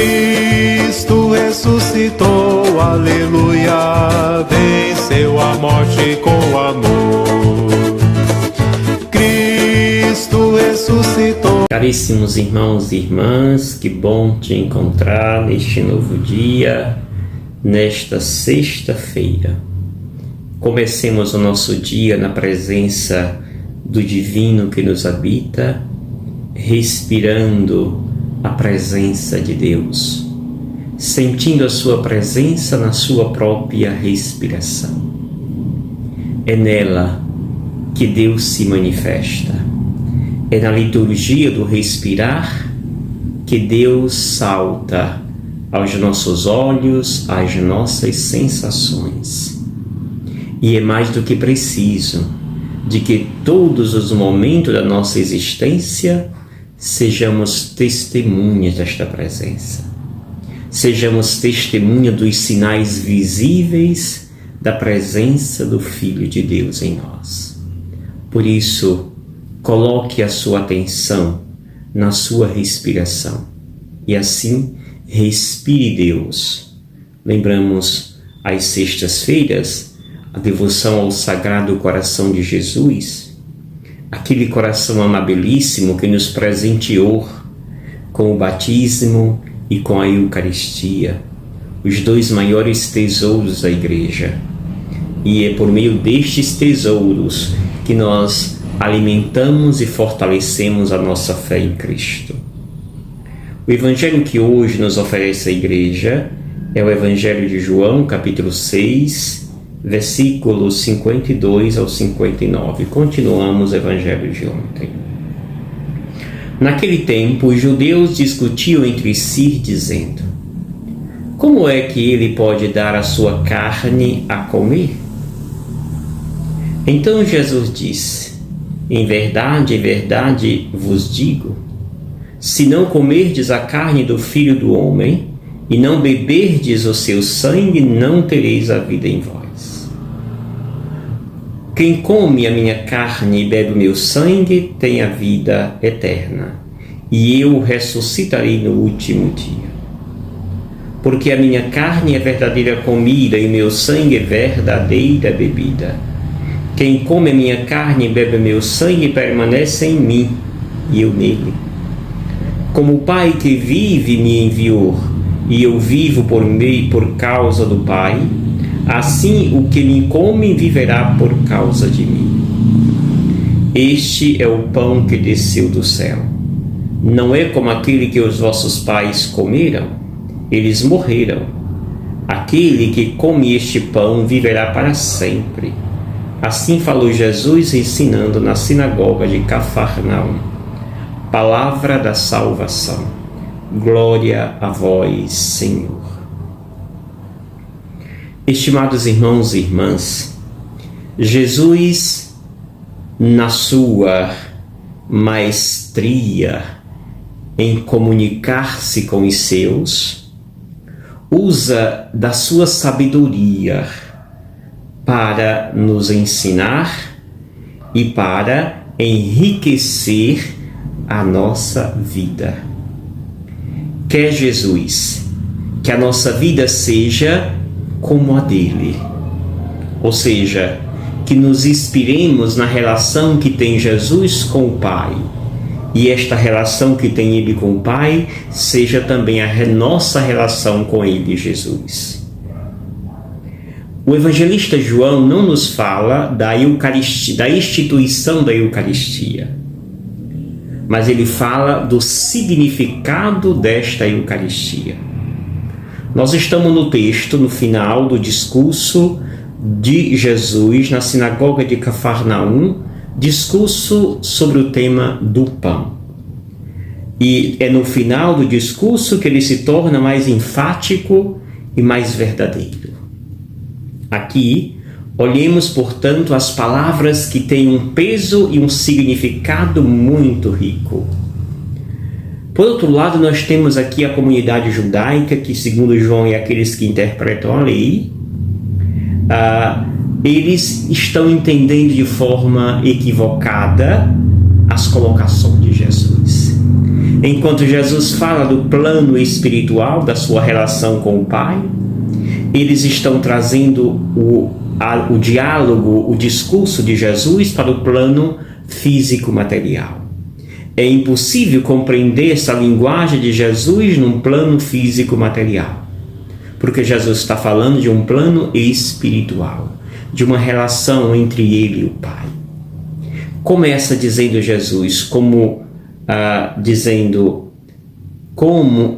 Cristo ressuscitou, aleluia, venceu a morte com amor. Cristo ressuscitou. Caríssimos irmãos e irmãs, que bom te encontrar neste novo dia, nesta sexta-feira. Comecemos o nosso dia na presença do Divino que nos habita, respirando a presença de Deus, sentindo a sua presença na sua própria respiração. É nela que Deus se manifesta. É na liturgia do respirar que Deus salta aos nossos olhos, às nossas sensações. E é mais do que preciso de que todos os momentos da nossa existência sejamos testemunhas desta presença. Sejamos testemunha dos sinais visíveis da presença do Filho de Deus em nós. Por isso, coloque a sua atenção na sua respiração e assim respire Deus. Lembramos às sextas-feiras a devoção ao Sagrado Coração de Jesus, aquele coração amabilíssimo que nos presenteou com o batismo e com a Eucaristia, os dois maiores tesouros da Igreja. E é por meio destes tesouros que nós alimentamos e fortalecemos a nossa fé em Cristo. O Evangelho que hoje nos oferece a Igreja é o Evangelho de João, capítulo 6, versículos 52 ao 59. Continuamos o Evangelho de ontem. Naquele tempo, os judeus discutiam entre si, dizendo: como é que ele pode dar a sua carne a comer? Então Jesus disse: em verdade vos digo, se não comerdes a carne do Filho do Homem e não beberdes o seu sangue, não tereis a vida em vós. Quem come a minha carne e bebe o meu sangue tem a vida eterna, e eu o ressuscitarei no último dia. Porque a minha carne é verdadeira comida e meu sangue é verdadeira bebida. Quem come a minha carne e bebe o meu sangue permanece em mim, e eu nele. Como o Pai que vive me enviou, e eu vivo por causa do Pai, assim o que me come viverá por causa de mim. Este é o pão que desceu do céu. Não é como aquele que os vossos pais comeram, eles morreram. Aquele que come este pão viverá para sempre. Assim falou Jesus ensinando na sinagoga de Cafarnaum. Palavra da salvação. Glória a vós, Senhor. Estimados irmãos e irmãs, Jesus, na sua maestria em comunicar-se com os seus, usa da sua sabedoria para nos ensinar e para enriquecer a nossa vida. Quer Jesus que a nossa vida seja como a dele, ou seja, que nos inspiremos na relação que tem Jesus com o Pai, e esta relação que tem ele com o Pai seja também a nossa relação com ele, Jesus. O evangelista João não nos fala da Eucaristia, da instituição da Eucaristia, mas ele fala do significado desta Eucaristia. Nós estamos no texto, no final do discurso de Jesus na sinagoga de Cafarnaum, discurso sobre o tema do pão. E é no final do discurso que ele se torna mais enfático e mais verdadeiro. Aqui, olhemos, portanto, as palavras que têm um peso e um significado muito rico. Por outro lado, nós temos aqui a comunidade judaica, que segundo João é aqueles que interpretam a lei. Eles estão entendendo de forma equivocada as colocações de Jesus. Enquanto Jesus fala do plano espiritual, da sua relação com o Pai, eles estão trazendo o diálogo, o discurso de Jesus para o plano físico-material. É impossível compreender essa linguagem de Jesus num plano físico-material, porque Jesus está falando de um plano espiritual, de uma relação entre ele e o Pai. Começa dizendo Jesus, como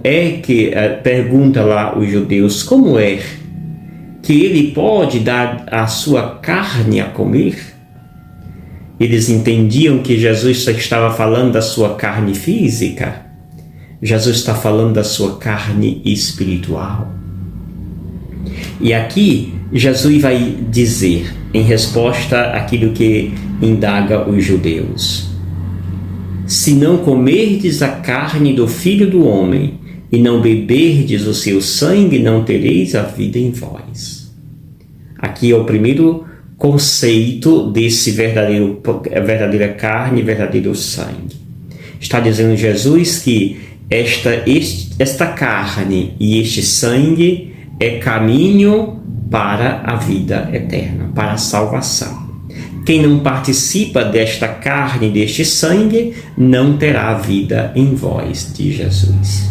é que, pergunta lá os judeus, como é que ele pode dar a sua carne a comer? Eles entendiam que Jesus só estava falando da sua carne física. Jesus está falando da sua carne espiritual. E aqui Jesus vai dizer, em resposta àquilo que indaga os judeus: se não comerdes a carne do Filho do Homem e não beberdes o seu sangue, não tereis a vida em vós. Aqui é o primeiro conceito desse verdadeira carne e verdadeiro sangue. Está dizendo Jesus que esta carne e este sangue é caminho para a vida eterna, para a salvação. Quem não participa desta carne e deste sangue não terá vida em vós, diz Jesus.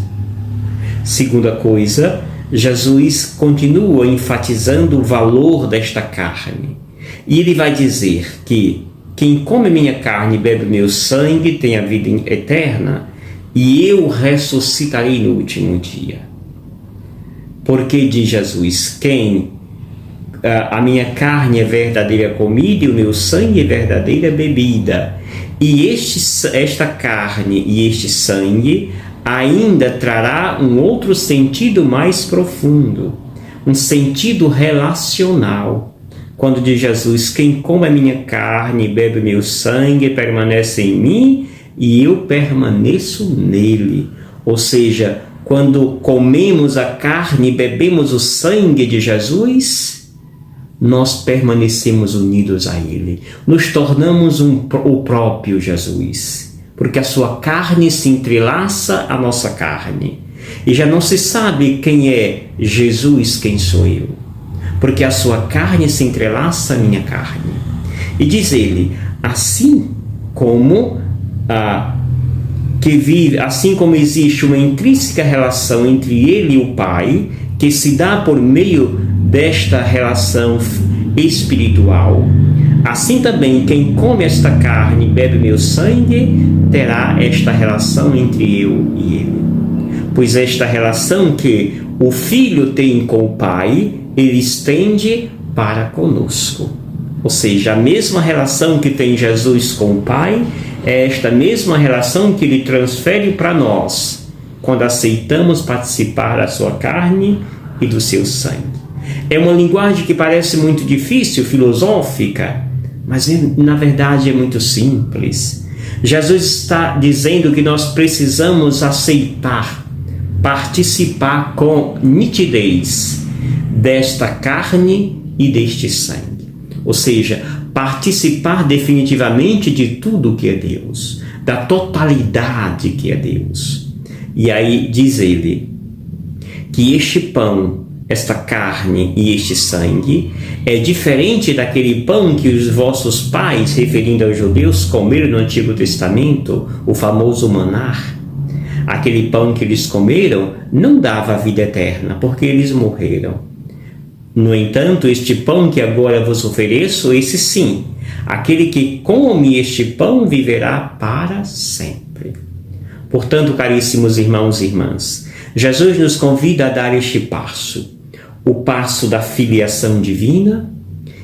Segunda coisa, Jesus continua enfatizando o valor desta carne. E ele vai dizer que quem come minha carne e bebe meu sangue tem a vida eterna, e eu ressuscitarei no último dia. Porque, diz Jesus, a minha carne é verdadeira comida e o meu sangue é verdadeira bebida. E esta carne e este sangue ainda trará um outro sentido mais profundo, um sentido relacional. Quando diz Jesus, quem come a minha carne e bebe meu sangue permanece em mim e eu permaneço nele. Ou seja, quando comemos a carne e bebemos o sangue de Jesus, nós permanecemos unidos a Ele. Nos tornamos o próprio Jesus, porque a sua carne se entrelaça à nossa carne. E já não se sabe quem é Jesus, quem sou eu, porque a sua carne se entrelaça à minha carne. E diz ele, assim como existe uma intrínseca relação entre ele e o Pai, que se dá por meio desta relação espiritual, assim também quem come esta carne e bebe meu sangue terá esta relação entre eu e ele. Pois esta relação que o Filho tem com o Pai, ele estende para conosco. Ou seja, a mesma relação que tem Jesus com o Pai é esta mesma relação que ele transfere para nós, quando aceitamos participar da sua carne e do seu sangue. É uma linguagem que parece muito difícil, filosófica, mas na verdade é muito simples. Jesus está dizendo que nós precisamos aceitar, participar com nitidez desta carne e deste sangue. Ou seja, participar definitivamente de tudo que é Deus, da totalidade que é Deus. E aí diz ele que este pão, esta carne e este sangue é diferente daquele pão que os vossos pais, referindo aos judeus, comeram no Antigo Testamento, o famoso maná. Aquele pão que eles comeram não dava a vida eterna, porque eles morreram. No entanto, este pão que agora vos ofereço, esse sim, aquele que come este pão viverá para sempre. Portanto, caríssimos irmãos e irmãs, Jesus nos convida a dar este passo, o passo da filiação divina,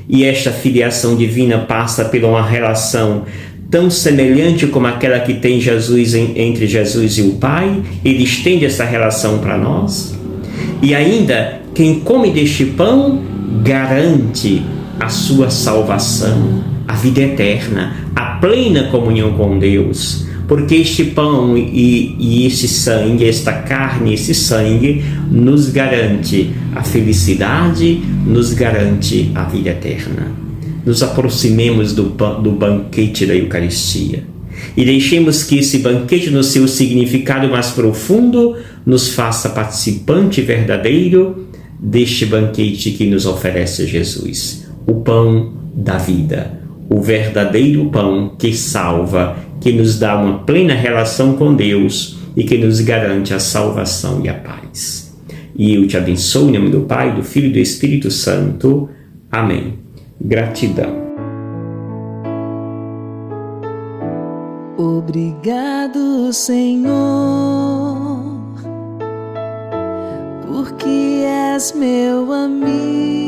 e esta filiação divina passa por uma relação tão semelhante como aquela que tem Jesus entre Jesus e o Pai. Ele estende essa relação para nós. E ainda, quem come deste pão garante a sua salvação, a vida eterna, a plena comunhão com Deus. Porque este pão e este sangue, esta carne e esse sangue, nos garante a felicidade, nos garante a vida eterna. Nos aproximemos do banquete da Eucaristia. E deixemos que esse banquete, no seu significado mais profundo, nos faça participante verdadeiro deste banquete que nos oferece Jesus, o pão da vida, o verdadeiro pão que salva, que nos dá uma plena relação com Deus e que nos garante a salvação e a paz. E eu te abençoo em nome do Pai, do Filho e do Espírito Santo. Amém. Gratidão. Obrigado, Senhor, porque és meu amigo.